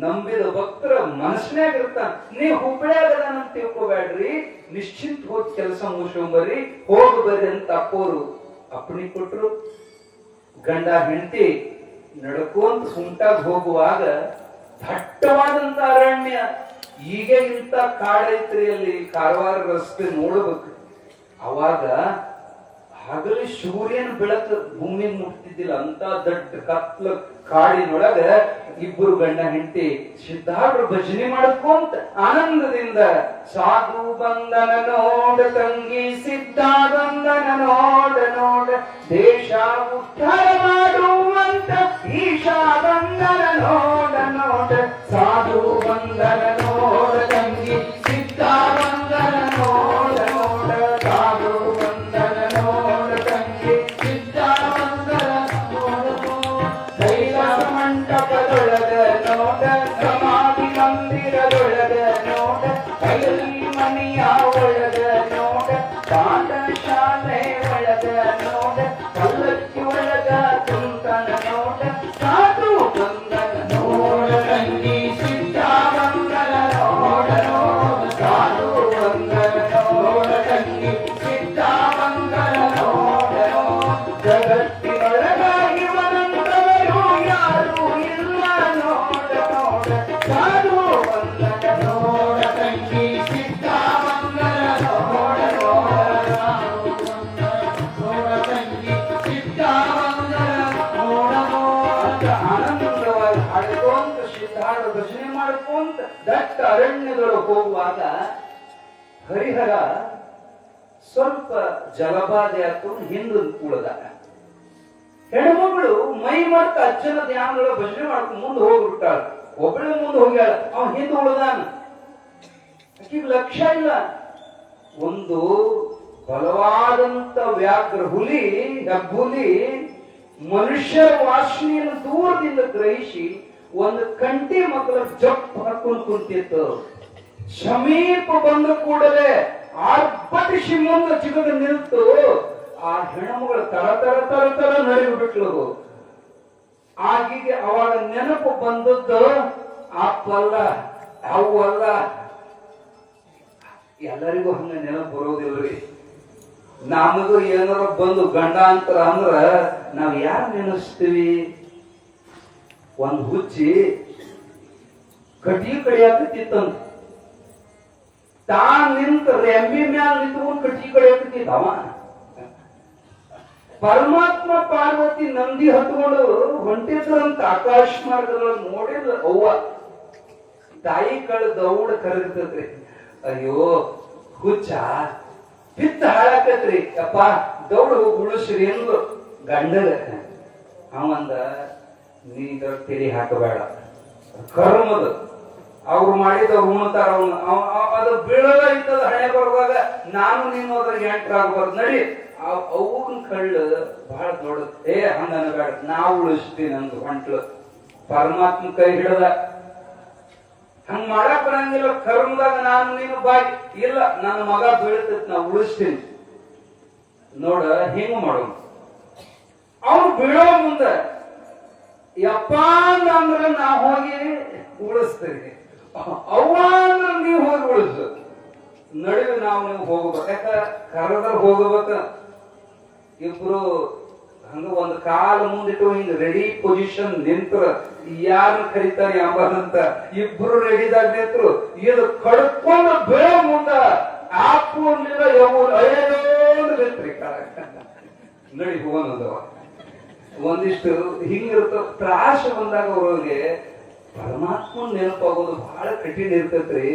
ನಂಬಿದ ಭಕ್ತರ ಮನಸ್ಸಿನಾಗ ಇರ್ತಾನ. ನೀವ್ ಹುಬ್ಬಳ್ಳಿಯಾಗದಾನಂತ ತಿಳ್ಕೊಬೇಡ್ರಿ, ನಿಶ್ಚಿಂತ ಹೋಗಿ ಕೆಲಸ ಮುಗಿಸ್ಕೊಂಬರ್ರಿ, ಹೋಗ್ಬರ್ರಿ ಅಂತ ಅಪ್ಪೋರು ಅಪ್ಪಣಿ ಕೊಟ್ರು. ಗಂಡ ಹೆಂಡತಿ ನಡ್ಕೊಂತ ಸುಂಟಾಗ ಹೋಗುವಾಗ ದಟ್ಟವಾದಂತ ಅರಣ್ಯ, ಈಗ ಇಂತ ಕಾಡೈತ್ರಿ ಅಲ್ಲಿ ಕಾರವಾರ ರಸ್ತೆ ನೋಡ್ಬೇಕು. ಅವಾಗ ಹಗಲಿ ಸೂರ್ಯನ ಬೆಳಕು ಭೂಮಿ ಮುಟ್ತಿದ್ದಿಲ್ಲ, ಅಂತ ದೊಡ್ಡ ಕತ್ಲ ಕಾಡಿನೊಳಗ ಇಬ್ಬರು ಗಂಡ ಹೆಂಡತಿ ಸಿದ್ಧಾರೂಢರು ಭಜನೆ ಮಾಡ್ಕೊಂತ ಆನಂದದಿಂದ ಸಾಧು ಬಂದನ ನೋಡ ತಂಗಿ ಸಿದ್ಧ ಬಂದನ ನೋಡ ನೋಡ ದೇಶ ಉದ್ಧಾರ ಮಾಡುವಂತ ಈಶಾ ಬಂದನ ನೋಡ ನೋಡ ಸಾಧು ಬಂದನ ನೋಡ ತಂಗಿ ಸಿದ್ಧ ಬಂದನ ನೋಡ ನೋಡ ಸಾಧು ಬಂದನ ನೋಡ ತಂಗಿ ಸಿದ್ಧ ಬಂದನ ನೋಡ ಕೈಲಾಸ ಮಂಟಪದೊಳಗ ನೋಡ ಸಮಾಧಿ ಮಂದಿರದೊಳಗ ನೋಡ ಕೈಲಿ ಮನೆಯ ಒಳಗ ನೋಡ ಪಾಠಶಾಲೆ ಒಳಗ ನೋಡ ಪಲ್ಲಕ್ಕಿ ಒಳಗ ಕುಂತನ ನೋಡ ಸಾಧು ಬಂದನ ನೋಡ ತಂಗಿ ಸಿದ್ಧ ಬಂದನ ನೋಡ ನೋಡ ಸಾಧು ಬಂದನ ನೋಡ ತಂಗಿ ಸಿದ್ಧ ಬಂದನ ನೋಡ ನೋಡ ಜಗತ್ತಿನೊಳಗ ಇವನಂತವರು ಯಾರು ಇಲ್ಲ ನೋಡ ನೋಡ ಸಾಧು ಬಂದನ ನೋಡ ತಂಗಿ ಸಿದ್ಧ ಬಂದನ ನೋಡ ನೋಡ ನೋಡ ತಂಗಿ ಸಿದ್ಧ ಬಂದನ ನೋಡ ನೋಡ ಆನಂದವಾಗಿ ಹಾಡಿಕೊಂತ ಸಿದ್ಧಾರೂಢ ಭಜನೆ ಮಾಡ್ಕೊಂತ ದಟ್ಟ ಅರಣ್ಯಗಳು ಹೋಗುವಾಗ ಹರಿಹರ ಸ್ವಲ್ಪ ಜಲಬಾಧೆ ಆತು ಹಿಂದೆ ಉಳಿದಾಗ ಹೆಣ್ಮಗಳು ಮೈ ಮಾಡ್ತ ಅಜ್ಜನ ಧ್ಯಾನಗಳ ಭಜನೆ ಮಾಡ್ಕೊಂಡು ಮುಂದೆ ಹೋಗ್ಬಿಟ್ಟಾಳ. ಒಬ್ಬಳೆ ಮುಂದೆ ಹೋಗ್ಯಾಳ, ಅವ ಹಿಂದೆ ಉಳಿದಾನ. ಆಕಿಗೆ ಲಕ್ಷ್ಯ ಇಲ್ಲ. ಒಂದು ಬಲವಾದಂತ ವ್ಯಾಘ್ರ ಹುಲಿ ಹೆಬ್ಬುಲಿ ಮನುಷ್ಯರ ವಾಸನೆಯನ್ನು ದೂರದಿಂದ ಗ್ರಹಿಸಿ ಒಂದು ಕಂಟಿ ಮಕ್ಕಳ ಜಪ್ ಹಾಕೊಂಡು ಕುಂತಿತ್ತು. ಸಮೀಪ ಬಂದ ಕೂಡಲೇ ಆರ್ಭಟಿಸಿ ಮುಂದೆ ಚಿಗದ ನಿಂತು ಆ ಹೆಣ್ಣುಮಗಳು ತರ ನಡೆದು ಬಿಟ್ಲು. ಆಗಿಗೆ ಅವಾಗ ನೆನಪು ಬಂದದ್ದು ಅಪ್ಪಲ್ಲ ಅವಲ್ಲ. ಎಲ್ಲರಿಗೂ ಹಂಗ ನೆನಪು ಬರೋದಿಲ್ರಿ. ನಮಗೂ ಏನಾರ ಬಂದು ಗಂಡಾಂತರ ಅಂದ್ರ ನಾವ್ ಯಾರು ನೆನೆಸ್ತೀವಿ? ಒಂದ್ ಹುಚ್ಚಿ ಕಟಿ ಕಡಿಯಾಕತ್ತಿತ್ತಂತ, ತಾನ್ ನಿಂತ ರೆಂಬಿ ಮ್ಯಾಲ ನಿಂತ್ಕೊಂಡು ಕಟಿ ಕಡಿಯಾಕತ್ತಿದ್ದವ. ಪರಮಾತ್ಮ ಪಾರ್ವತಿ ನಂದಿ ಹತ್ಕೊಂಡು ಹೊಂಟಿದ್ರಂತ ಆಕಾಶ ಮಾರ್ಗದೊಳಗೆ ನೋಡಿದ್ರ ಅವ್ವ ತಾಯಿ ಕಳ ದೌಡ ಕರಗತತ್ರಿ. ಅಯ್ಯೋ ಹುಚ್ಚ ಬಿತ್ತ ಹಾಳಾಕತ್ರಿ, ಅಪ್ಪ ದೌಡ ಉಳಿಸ್ರಿ ಎಂದು ಗಂಡಗ. ಅವಂದ ನೀ ತೆರಿ ಹಾಕಬೇಡ, ಕರ್ಮದ ಅವ್ರು ಮಾಡಿದವ್ರು ಉಣ್ತಾರ. ಅದು ಬೀಳದ ಇದ್ದದ ಹಣೆ ಬರುವಾಗ ನಾನು ನೀನು ಅದ್ರ ಎಂಟ್ರಾಗಬಾರ್ದು. ನಡಿ ಅವನ್ ಕಳ್ಳು ಬಹಳ ದೊಡ್ಡ. ಹಂಗ ಬೇಡ, ನಾವು ಉಳಿಸ್ತೀವಿ ನಂದು ಹೊಂಟ್ಲು. ಪರಮಾತ್ಮ ಕೈ ಹಿಡದ ಹಂಗ ಮಾಡಕ್ ಬರಂಗಿಲ್ಲ. ಕರ್ಮದಾಗ ನಾನು ನೀನು ಬಾಯಿ ಇಲ್ಲ, ನನ್ನ ಮಗ ಬೀಳ್ತೈತಿ, ನಾ ಉಳಿಸ್ತೀನಿ ನೋಡ. ಹಿಂಗ ಮಾಡೋಣ. ಅವನು ಬೀಳೋ ಮುಂದ ಯಪ್ಪ ಅಂದ್ರ ನಾ ಹೋಗಿ ಉಳಿಸ್ತೀವಿ, ಅವ್ವ ಅಂದ್ರ ನೀವ್ ಹೋಗಿ ಉಳಿಸು. ನಡುವೆ ನಾವು ನೀವು ಹೋಗ್ಬೇಕು. ಯಾಕ ಕರದ್ರ ಹೋಗ್ಬೇಕ. ಇಬ್ರು ಹಂಗ ಒಂದ್ ಕಾಲ ಮುಂದಿಟ್ಟು ಹಿಂಗ ರೆಡಿ ಪೊಸಿಷನ್ ನಿಂತ್ರ ಯಾರನ್ನ ಕರೀತಾನೆ ಅಂಬದಂತ ಇಬ್ರು ರೆಡಿದಾಗ ನಿಂತರು. ಇದು ಕಡ್ಕೊಂಡು ಬೆಳೆ ಮುಂದ ಆಪು ಅನ್ಲಿಲ್ಲ, ನಿಂತ್ರಿ ನಡಿ ಹೋಗೋಣದವ. ಒಂದಿಷ್ಟು ಹಿಂಗಿರ್ತ ತ್ರಾಸ ಬಂದಾಗ ಅವ್ರಿಗೆ ಪರಮಾತ್ಮ ನೆನಪಾಗೋದು ಬಹಳ ಕಠಿಣ ಇರ್ತೈತ್ರಿ.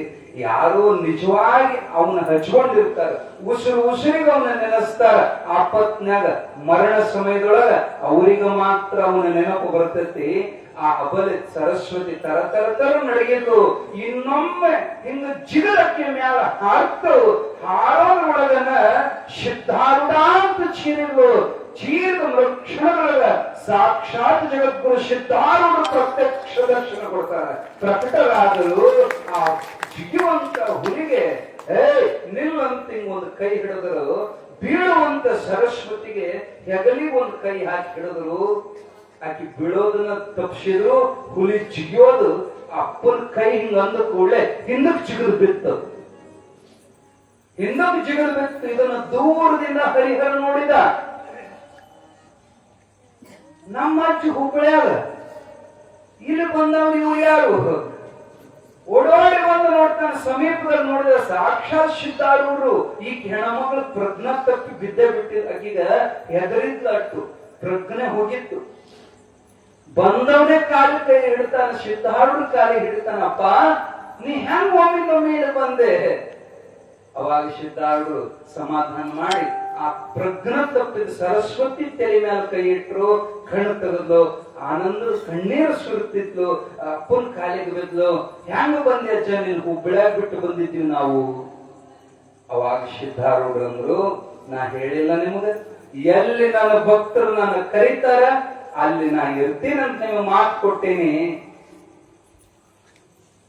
ಯಾರೋ ನಿಜವಾಗಿ ಅವನ್ನ ಹಚ್ಕೊಂಡಿರ್ತಾರ, ಉಸಿರಿಗೆ ಅವನ್ನ ನೆನೆಸ್ತಾರ. ಆಪತ್ನ್ಯಾಗ ಮರಣ ಸಮಯದೊಳಗ ಅವ್ರಿಗೆ ಮಾತ್ರ ಅವನ ನೆನಪು ಬರ್ತೈತಿ. ಆ ಅಬಲೆ ಸರಸ್ವತಿ ತರ ತರ ತರ ನಡಗಿದ್ರು. ಇನ್ನೊಮ್ಮೆ ಹಿಂಗ ಜಿಗಲಕ್ಕೆ ಮ್ಯಾಲ ಹಾರ್ತವು. ಹಾರೋದ್ರೊಳಗನ ಸಿದ್ಧಾರೂಢ ಅಂತ ಚೀರಿದ್ರು. ಚೀರಿದ ಮೃಕ್ಷಣದೊಳಗ ಸಾಕ್ಷಾತ್ ಜಗದ್ಗುರು ಸಿದ್ಧಾರೂಢ ಪ್ರತ್ಯಕ್ಷ ದರ್ಶನ ಕೊಡ್ತಾರೆ. ಪ್ರಕಟರಾದರು. ಆ ಜಿಗುವಂತ ಹುಲಿಗೆ ನಿಲ್ಲಂತ ಒಂದು ಕೈ ಹಿಡಿದರು. ಬೀಳುವಂತ ಸರಸ್ವತಿಗೆ ಹೆಗಲಿಗೆ ಒಂದು ಕೈ ಹಾಕಿ ಹಿಡಿದ್ರು. ಆಕಿ ಬೀಳೋದನ್ನ ತಪ್ಪಿಸಿದ್ರು. ಹುಲಿ ಜಿಗಿಯೋದು ಅಪ್ಪನ ಕೈ ಹಿಂಗ ಅಂದ ಕೂಡಲೇ ಹಿಂದಕ್ಕೆ ಜಿಗಿದು ಬಿತ್ತು. ಹಿಂದಕ್ಕೆ ಜಿಗಿದು ಬಿತ್ತು. ಇದನ್ನ ದೂರದಿಂದ ಹರಿಹರ ನೋಡಿದ. ನಮ್ಮ ಅಜ್ಜಿ ಹುಬ್ಬಳ್ಯಾಗ. ಇಲ್ಲಿ ಬಂದವರು ಇವ್ರು ಯಾರು? ಓಡೋಡಿ ಬಂದು ನೋಡ್ತಾನೆ. ಸಮೀಪದಲ್ಲಿ ನೋಡಿದ ಸಾಕ್ಷಾತ್ ಸಿದ್ಧಾರೂಢರು. ಈಗ ಹೆಣ್ಮಕ್ಳು ಪ್ರಜ್ಞೆ ತಪ್ಪಿ ಬಿದ್ದೆ ಬಿಟ್ಟಿದ್. ಆಕೀಗ ಹೆದರಿದ್ಲ ಅಟ್ಟು, ಪ್ರಜ್ಞೆ ಹೋಗಿತ್ತು. ಬಂದವನೇ ಕಾಲಿ ಕೈ ಹಿಡ್ತಾನ. ಸಿದ್ಧಾರೂಢ ಕಾಲಿ ಹಿಡ್ತಾನಪ್ಪ, ನೀ ಹೆಂಗ್ ಒಮ್ಮೆ ಇಲ್ಲಿ ಬಂದೆ? ಅವಾಗ ಸಿದ್ಧಾರೂಢರು ಸಮಾಧಾನ ಮಾಡಿ ಆ ಪ್ರಜ್ಞೆ ತಪ್ಪಿದ ಸರಸ್ವತಿ ತಲೆ ಮೇಲೆ ಕೈ ಇಟ್ರು. ಕಣ್ಣು ತೆಗೆದ್ಲು. ಆನಂದ ಕಣ್ಣೀರು ಸುರುತ್ತಿದ್ಲು. ಅಪ್ಪನ ಕಾಲಿಗೆ ಬಿದ್ಲು. ಹೆಂಗ ಬಂದೆ ಅಜ್ಜ? ನೀನು ಹುಬ್ಬಳ್ಯಾಗ ಬಿಟ್ಟು ಬಂದಿದ್ದೀವಿ ನಾವು. ಅವಾಗ ಸಿದ್ಧಾರೂಢರಂದ್ರು, ನಾ ಹೇಳಿಲ್ಲ ನಿಮ್ಗೆ? ಎಲ್ಲಿ ನನ್ನ ಭಕ್ತರು ನನ್ನ ಕರೀತಾರ ಅಲ್ಲಿ ನಾ ಇರ್ತೀನಂತ ನಿಮಗೆ ಮಾತು ಕೊಟ್ಟೇನಿ.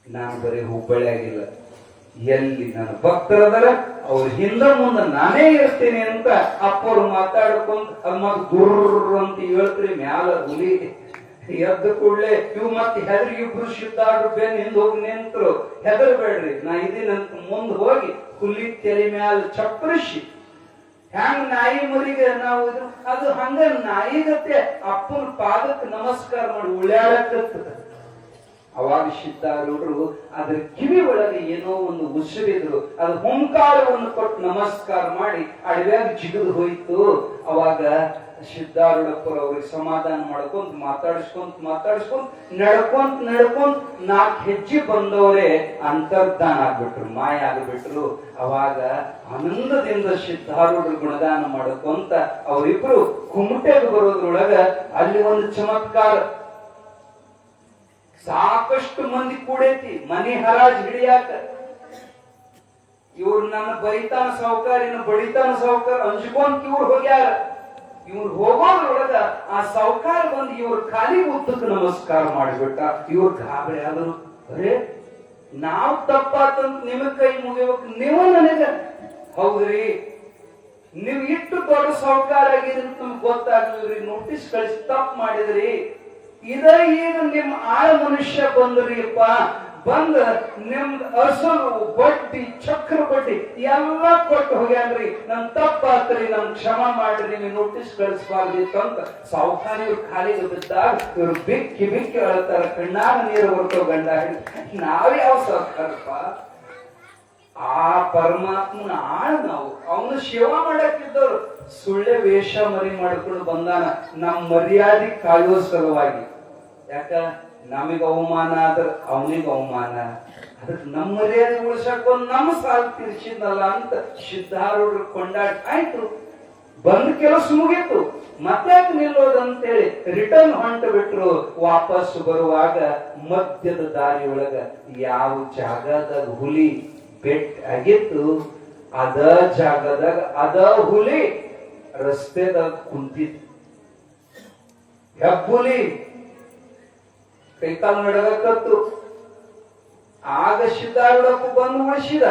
ನಾನು ಬರೀ ಹುಬ್ಬಳ್ಳಿಯಾಗಿಲ್ಲ, ಎಲ್ಲಿ ನನ್ನ ಭಕ್ತರದಾರ ಅವ್ರ ಹಿಂದ ಮುಂದೆ ನಾನೇ ಇರ್ತೀನಿ ಅಂತ ಅಪ್ಪರು ಮಾತಾಡ್ಕೊಂತ ಅದ್ ಮತ್ ಗುರ್ರ ಅಂತ ಹೇಳ್ತ್ರಿ. ಮ್ಯಾಲ ಹುಲಿ ಎದ್ದ ಕೂಡ್ಲೆ ಇವ್ ಮತ್ತೆ ಹೆದರಿ ಇಬ್ರು ಸಿದ್ಧಾರೂಢರು ಬೇನ್ ಹಿಂದ್ ಹೋಗಿ ನಿಂತರು. ಹೆದರ್ಬೇಡ್ರಿ, ನಾ ಇದೀನಂತ ಮುಂದ್ ಹೋಗಿ ಹುಲಿ ತಲೆ ಮ್ಯಾಲ ಚಪ್ಪರಿಸಿ ಹೆಂಗ್ ನಾಯಿ ಮರಿಗೆ ನಾವು ಅದು ಹಂಗ ನಾಯಿಗತ್ತೆ ಅಪ್ಪನ ಪಾದಕ್ಕೆ ನಮಸ್ಕಾರ ಮಾಡಿ ಉಳ್ಯಾಡಕತ್ತದ. ಅವಾಗ ಸಿದ್ಧಾರೂಢರು ಅದ್ರ ಕಿವಿ ಒಳಗೆ ಏನೋ ಒಂದು ಉಸಿರಿದ್ರು. ಅದು ಹುಂಕಾರವನ್ನು ಕೊಟ್ಟು ನಮಸ್ಕಾರ ಮಾಡಿ ಅಡವ್ಯಾಗ ಜಿಗಿದು ಹೋಯ್ತು. ಅವಾಗ ಸಿದ್ಧಾರೂಢಪ್ಪರು ಅವ್ರಿಗೆ ಸಮಾಧಾನ ಮಾಡ್ಕೊಂತ ಮಾತಾಡಿಸ್ಕೊಂತ ನಡ್ಕೊಂತ 4 ಹೆಜ್ಜೆ ಬಂದವರೇ ಅಂತರ್ಧಾನ ಆಗ್ಬಿಟ್ರು, ಮಾಯ ಆಗ್ಬಿಟ್ರು. ಅವಾಗ ಆನಂದದಿಂದ ಸಿದ್ಧಾರೂಢರು ಗುಣಗಾನ ಮಾಡ್ಕೊಂತ ಅವರಿಬ್ರು ಕುಮಟೆಗೆ ಬರೋದ್ರೊಳಗ ಅಲ್ಲಿ ಒಂದು ಚಮತ್ಕಾರ. ಸಾಕಷ್ಟು ಮಂದಿ ಕೂಡೈತಿ ಮನಿ ಹರಾಜ್ ಹಿಡಿಯಾಕ. ಇವ್ರು ನನ್ನ ಬೈತಾನ ಸಾವುಕಾರ, ಇನ್ನು ಬಡಿತಾನ ಸಾವುಕಾರ ಅಂಜ್ಕೊಂತ ಇವ್ರು ಹೋಗ್ಯಾರ. ಇವ್ರು ಹೋಗೋದ್ರೊಳಗ ಆ ಸಾವುಕಾರ ಬಂದು ಇವ್ರ ಖಾಲಿ ಉದ್ದಕ್ಕೆ ನಮಸ್ಕಾರ ಮಾಡಿಬಿಟ್ಟ. ಇವ್ರು ಗಾಬರಿ ಆದರು. ಅರೇ, ನಾವ್ ತಪ್ಪಾತಂತ ನಿಮಗ್ ಕೈ ಮುಗಿಬೇಕು, ನೀವು ನನಗ ಹೌದ್ರಿ, ನೀವ್ ಇಟ್ಟು ದೊಡ್ಡ ಸಾವುಕಾರ ಆಗಿದ್ರಿ ನಮ್ಗೆ ಗೊತ್ತಾಗ್ಲಿಲ್ರಿ, ನೋಟಿಸ್ ಕಳಿಸಿ ತಪ್ಪು ಮಾಡಿದ್ರಿ. ಇದ ಈಗ ನಿಮ್ ಆಳ ಮನುಷ್ಯ ಬಂದ್ರಿಪ್ಪ, ಬಂದ ನಿಮ್ ಅಸಲು ಬಡ್ಡಿ ಚಕ್ರ ಬಡ್ಡಿ ಎಲ್ಲ ಕೊಟ್ಟು ಹೋಗ್ಯಾನ್ರಿ, ನನ್ ತಪ್ಪಾತ್ರಿ, ನಮ್ ಕ್ಷಮ ಮಾಡ್ರಿ, ನಿಮ್ಗೆ ನೋಟಿಸ್ ಕಳಿಸ್ಬಾರ್ದಿತ್ತು ಅಂತ ಸಾವುಕಾರ ಇವ್ರು ಖಾಲಿಗೆ ಬಿದ್ದಾಗ ಇವ್ರು ಬಿಕ್ಕಿ ಅಳ್ತಾರ. ಕಣ್ಣಾಗ ನೀರು ಬರ್ತವ. ಗಂಡ ನಾವ್ ಯಾವ ಸಾವುಕಾರಪ್ಪ? ಆ ಪರಮಾತ್ಮನ ಆಳ ನಾವು. ಅವನು ಸೇವಾ ಮಾಡಕ್ಕಿದ್ದವ್ರು. ಸುಳ್ಳೆ ವೇಷ ಮರಿ ಮಾಡ್ಕೊಂಡು ಬಂದಾನ ನಮ್ ಮರ್ಯಾದೆ ಕಾಯುವ ಸಲುವಾಗಿ. ಯಾಕ ನಮಗ ಅವಮಾನ ಆದ್ರ ಅವನಿಗೆ ಅವಮಾನ, ಅದಕ್ಕೆ ನಮ್ಮ ಮರ್ಯಾದೆ ಉಳಿಸಕ್ ಒಂದ್ ನಮ್ಮ ಸಾಲ ತೀರ್ಸಿದಲ್ಲ ಅಂತ ಸಿದ್ಧಾರೂಢರು ಕೊಂಡಾಡಿ ಆಯ್ತು. ಬಂದ ಕೆಲಸ ಮುಗೀತು, ಮತ್ತೆ ನಿಲ್ಲೋದಂತೇಳಿ ರಿಟರ್ನ್ ಹೊಂಟ ಬಿಟ್ರು. ವಾಪಸ್ ಬರುವಾಗ ಮಧ್ಯದ ದಾರಿ ಒಳಗ ಯಾವ ಜಾಗದಾಗ ಹುಲಿ ಬೆಟ್ ಆಗಿತ್ತು ಅದ ಜಾಗದಾಗ ಅದ ಹುಲಿ ರಸ್ತೆದಾಗ ಕುಂತಿತ್ತು. ಹೆಬ್ಬುಲಿ ಕೈಕಾಲು ನಡಗಕತ್ತು. ಆಗ ಸಿದ್ಧಾರೂಢಪ್ಪ ಬಂದು ಉಳಿಸಿದ.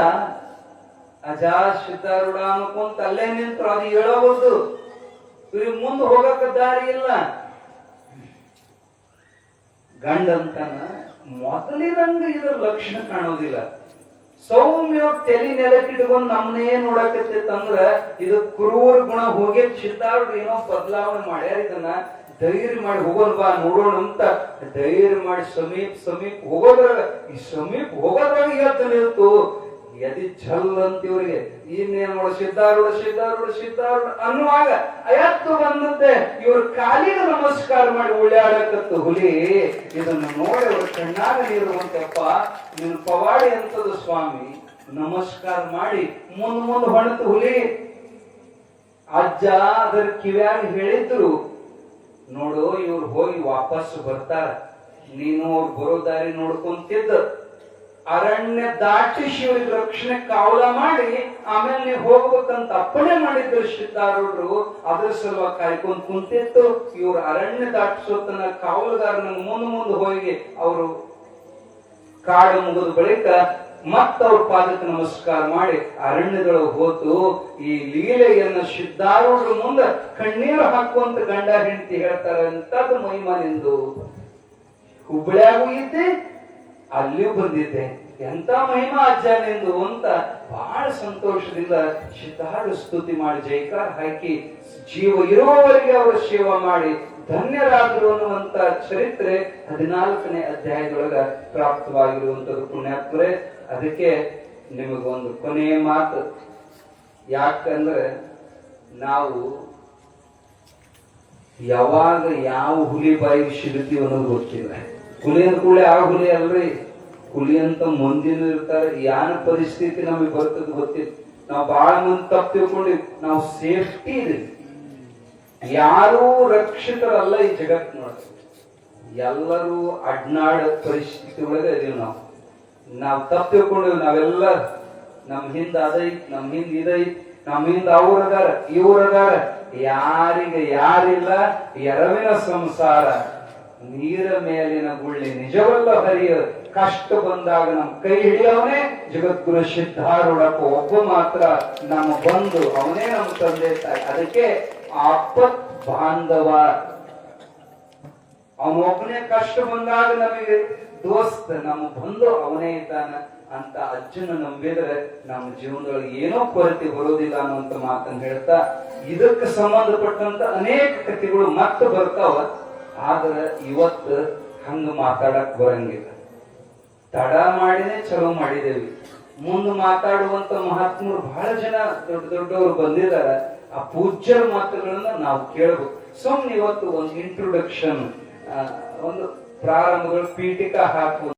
ಅಜಾ ಸಿದ್ಧಾರೂಢ ಅನ್ಕೊಂತ ಅಲ್ಲೇ ನಿಂತರು. ಅದು ಹೇಳಬಹುದು, ಇವ್ರಿಗೆ ಮುಂದೆ ಹೋಗಕ ದಾರಿ ಇಲ್ಲ. ಗಂಡಂತನ ಮೊದಲಿದಂಗ ಇದ್ರ ಲಕ್ಷಣ ಕಾಣೋದಿಲ್ಲ. ಸೌಮ್ಯ ತಲೆ ನೆಲಕ್ಕಿಟ್ಕೊಂಡ್ ನಮ್ಮನ್ನೇ ನೋಡಕತ್ತಂದ್ರ ಇದು ಕ್ರೂರ ಗುಣ ಹೋಗಿ ಸಿದ್ಧಾರೂಢ ಏನೋ ಬದಲಾವಣೆ ಮಾಡ್ಯಾರ. ಇದನ್ನ ಧೈರ್ಯ ಮಾಡಿ ಹೋಗೋಣ ಬಾ ನೋಡೋಣ ಅಂತ ಧೈರ್ಯ ಮಾಡಿ ಸಮೀಪ ಹೋಗೋದ್ರಾಗ ಈ ಸಮೀಪ ಹೋಗೋದ್ರಾಗ ಎದ್ದು ನಿಲ್ತು. ಎದಿ ಛಲ್ ಅಂತ ಇವ್ರಿಗೆ ಇನ್ನೇನ್ ನೋಡ ಸಿದ್ಧಾರೂಢ ಅನ್ನುವಾಗ ಎದ್ದು ಬಂದದ್ದೆ. ಇವ್ರ ಕಾಲಿಗೆ ನಮಸ್ಕಾರ ಮಾಡಿ ಉಳ್ಳಾಡಕತ್ತು ಹುಲಿ. ಇದನ್ನು ನೋಡಿ ಅವ್ರ ಕಣ್ಣಾಗ ನೀರುವಂತಪ್ಪ, ನಿನ್ ಪವಾಡಿ ಅಂತದ್ದು ಸ್ವಾಮಿ. ನಮಸ್ಕಾರ ಮಾಡಿ ಮುಂದ್ ಹೊಣತು ಹುಲಿ. ಅಜ್ಜ ಅದರ ಕಿವ್ಯಾಗ ಹೇಳಿದ್ರು, ನೋಡು ಇವ್ರು ಹೋಗಿ ವಾಪಸ್ ಬರ್ತಾರ, ನೀನು ಅವ್ರು ಬರೋ ದಾರಿ ನೋಡ್ಕೊಂತಿದ್ದ ಅರಣ್ಯ ದಾಟಿಸಿ ಇವ್ರಿಗೆ ರಕ್ಷಣೆ ಕಾವಲ ಮಾಡಿ ಆಮೇಲೆ ನೀವು ಹೋಗ್ಬೇಕಂತ ಅಪ್ಪಣೆ ಮಾಡಿದ್ರು ಸಿದ್ಧಾರೂಢರು. ಅದ್ರ ಸಲುವಾಗಿ ಕಾಯ್ಕೊಂಡ್ ಕುಂತಿತ್ತು. ಇವ್ರು ಅರಣ್ಯ ದಾಟಿಸೋತನ ಕಾವಲುಗಾರನ ಮುಂದೆ ಹೋಗಿ ಅವರು ಕಾಡು ಮುಗಿದ ಬಳಿಕ ಮತ್ತ ಅವ್ರ ಪಾದಕ್ಕೆ ನಮಸ್ಕಾರ ಮಾಡಿ ಅರಣ್ಯದೊಳಗೆ ಹೋತು. ಈ ಲೀಲೆಯನ್ನ ಸಿದ್ಧಾರೂಢರ ಮುಂದೆ ಕಣ್ಣೀರು ಹಾಕುವಂತ ಗಂಡ ಹೆಂಡತಿ ಹೇಳ್ತಾರೆ ಅಂತದ್ದು ಮಹಿಮಾ ನಿಂದು. ಹುಬ್ಬಳ್ಯಾಗೂ ಇದ್ದೆ, ಅಲ್ಲಿಯೂ ಬಂದಿದ್ದೆ, ಎಂತ ಮಹಿಮಾ ಅಜ್ಜ ನಿಂದು ಅಂತ ಬಹಳ ಸಂತೋಷದಿಂದ ಸಿದ್ಧಾರೂಢ ಸ್ತುತಿ ಮಾಡಿ ಜೈಕಾರ ಹಾಕಿ ಜೀವ ಇರುವವರೆಗೆ ಅವರ ಸೇವಾ ಮಾಡಿ ಧನ್ಯರಾದರು ಅನ್ನುವಂತ ಚರಿತ್ರೆ 14ನೇ ಅಧ್ಯಾಯದೊಳಗ ಪ್ರಾಪ್ತವಾಗಿರುವಂತದ್ದು ಪುಣ್ಯಾತ್ಮರೇ. ಅದಕ್ಕೆ ನಿಮಗೊಂದು ಕೊನೆಯ ಮಾತು. ಯಾಕಂದ್ರೆ ನಾವು ಯಾವಾಗ ಯಾವ ಹುಲಿ ಬಾಯಿಗೆ ಸಿಗುತ್ತೀವಿ ಅನ್ನೋದು ಗೊತ್ತಿಲ್ಲ. ಹುಲಿ ಅಂದ ಕೂಡಲೇ ಆ ಹುಲಿ ಅಲ್ರಿ, ಹುಲಿ ಅಂತ ಮುಂದಿನ ಇರ್ತಾರೆ. ಯಾನ ಪರಿಸ್ಥಿತಿ ನಮಗೆ ಬರ್ತದ ಗೊತ್ತಿಲ್ಲ. ನಾವು ಬಹಳ ಮಂದಿ ತಪ್ಪು ತಿಳ್ಕೊಂಡಿವಿ. ನಾವು ಸೇಫ್ಟಿ ಇದೆ, ಯಾರೂ ರಕ್ಷಿತರಲ್ಲ ಈ ಜಗತ್ತಿನೊಳಗೆ. ಎಲ್ಲರೂ ಅಡ್ನಾಡ ಪರಿಸ್ಥಿತಿ ಒಳಗೆ ಇದೀವಿ. ನಾವು ತಪ್ಪು ತಿಳ್ಕೊಂಡಿವಿ. ನಾವೆಲ್ಲ ನಮ್ ಹಿಂದ ಅದೈತ್, ನಮ್ ಹಿಂದ ಇದೈತ್, ನಮ್ ಹಿಂದ ಅವ್ರದಾರ ಇವ್ರದಾರ, ಯಾರಿಗೆ ಯಾರಿಲ್ಲ. ಎರವಿನ ಸಂಸಾರ ನೀರ ಮೇಲಿನ ಗುಳ್ಳಿ ನಿಜವಲ್ಲ ಹರಿಯ. ಕಷ್ಟ ಬಂದಾಗ ನಮ್ ಕೈ ಹಿಡಿಯವನೇ ಜಗದ್ಗುರು ಸಿದ್ಧಾರೂಢಪ್ಪ ಒಬ್ಬ ಮಾತ್ರ ನಮ್ಮ ಬಂಧು, ಅವನೇ ನಮ್ಮ ತಂದೆ ತಾಯಿ. ಅದಕ್ಕೆ ಆಪತ್ ಬಾಂಧವ ಅವನೊಬ್ಬನೇ. ಕಷ್ಟ ಬಂದಾಗ ನಮಗೆ ದೋಸ್ತ, ನಮ್ಮ ಬಂಧು ಅವನೇ ಇದ್ದಾನ ಅಂತ ಅಜ್ಜನ ನಂಬಿದ್ರೆ ನಮ್ಮ ಜೀವನದೊಳಗೆ ಏನೋ ಕೊರತೆ ಬರೋದಿಲ್ಲ ಅನ್ನುವಂತ ಮಾತನ್ನು ಹೇಳ್ತಾ, ಇದಕ್ಕೆ ಸಂಬಂಧಪಟ್ಟಂತ ಅನೇಕ ಕಥೆಗಳು ಮತ್ತೆ ಬರ್ತಾವ. ಆದ್ರೆ ಇವತ್ತು ಹಂಗ ಮಾತಾಡಕ್ ಬರಂಗಿಲ್ಲ. ತಡ ಮಾಡಿನೇ ಚಲೋ ಮಾಡಿದೇವಿ. ಮುಂದೆ ಮಾತಾಡುವಂತ ಮಹಾತ್ಮರು ಬಹಳ ಜನ ದೊಡ್ಡ ದೊಡ್ಡವರು ಬಂದಿದಾರ. ಆ ಪೂಜ್ಯರ ಮಾತುಗಳನ್ನ ನಾವು ಕೇಳಬೇಕು. ಸುಮ್ನೆ ಇವತ್ತು ಒಂದು ಇಂಟ್ರೊಡಕ್ಷನ್, ಒಂದು ಪ್ರಾರಂಭಗಳು, ಪೀಠಿಕಾ ಹಾಕುವ